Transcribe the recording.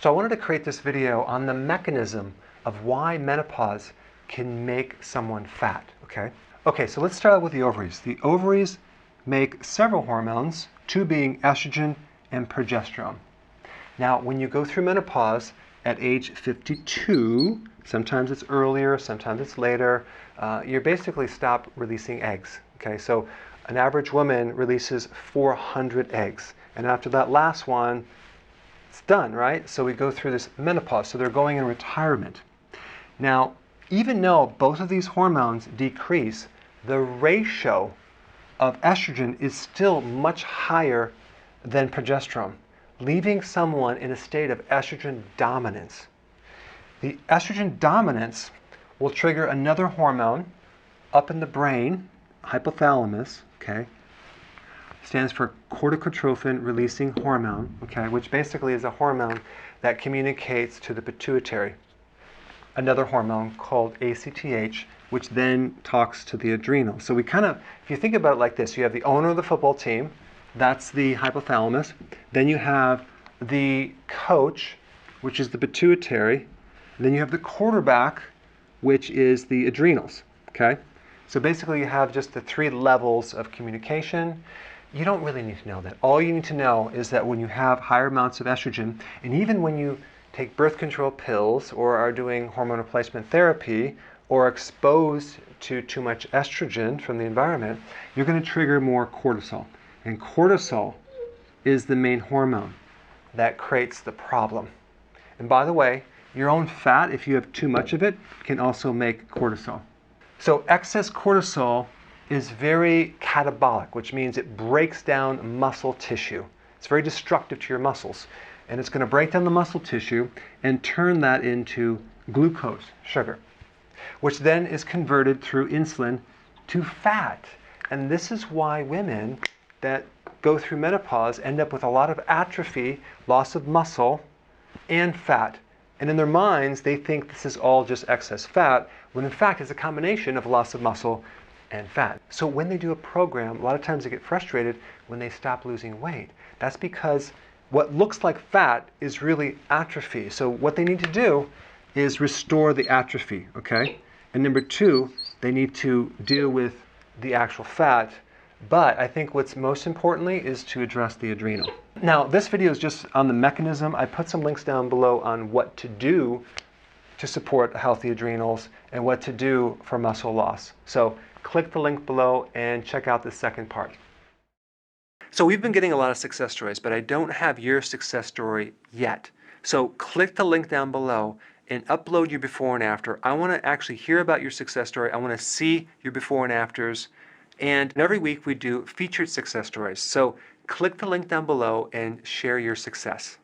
So I wanted to create this video on the mechanism of why menopause can make someone fat, okay? Okay, so let's start out with the ovaries. The ovaries make several hormones, two being estrogen and progesterone. Now, when you go through menopause at age 52, sometimes it's earlier, sometimes it's later, you basically stop releasing eggs, okay? So an average woman releases 400 eggs, and after that last one, it's done, right? So we go through this menopause, so they're going in retirement. Now, even though both of these hormones decrease, the ratio of estrogen is still much higher than progesterone, leaving someone in a state of estrogen dominance. The estrogen dominance will trigger another hormone up in the brain, hypothalamus, okay? Stands for Corticotrophin Releasing Hormone, okay, which basically is a hormone that communicates to the pituitary. Another hormone called ACTH, which then talks to the adrenals. So we kind of, if you think about it like this, you have the owner of the football team, that's the hypothalamus. Then you have the coach, which is the pituitary. And then you have the quarterback, which is the adrenals, okay? So basically you have just the three levels of communication. You don't really need to know that. All you need to know is that when you have higher amounts of estrogen, and even when you take birth control pills or are doing hormone replacement therapy or exposed to too much estrogen from the environment, you're going to trigger more cortisol. And cortisol is the main hormone that creates the problem. And by the way, your own fat, if you have too much of it, can also make cortisol. So excess cortisol is very catabolic, which means it breaks down muscle tissue. It's very destructive to your muscles. And it's going to break down the muscle tissue and turn that into glucose, sugar, which then is converted through insulin to fat. And this is why women that go through menopause end up with a lot of atrophy, loss of muscle, and fat. And in their minds, they think this is all just excess fat, when in fact it's a combination of loss of muscle and fat. So when they do a program, a lot of times they get frustrated when they stop losing weight. That's because what looks like fat is really atrophy. So what they need to do is restore the atrophy, okay? And number two, they need to deal with the actual fat. But I think what's most importantly is to address the adrenal. Now, this video is just on the mechanism. I put some links down below on what to do to support healthy adrenals and what to do for muscle loss. So click the link below and check out the second part. So we've been getting a lot of success stories, but I don't have your success story yet. So click the link down below and upload your before and after. I want to actually hear about your success story. I want to see your before and afters. And every week we do featured success stories. So click the link down below and share your success.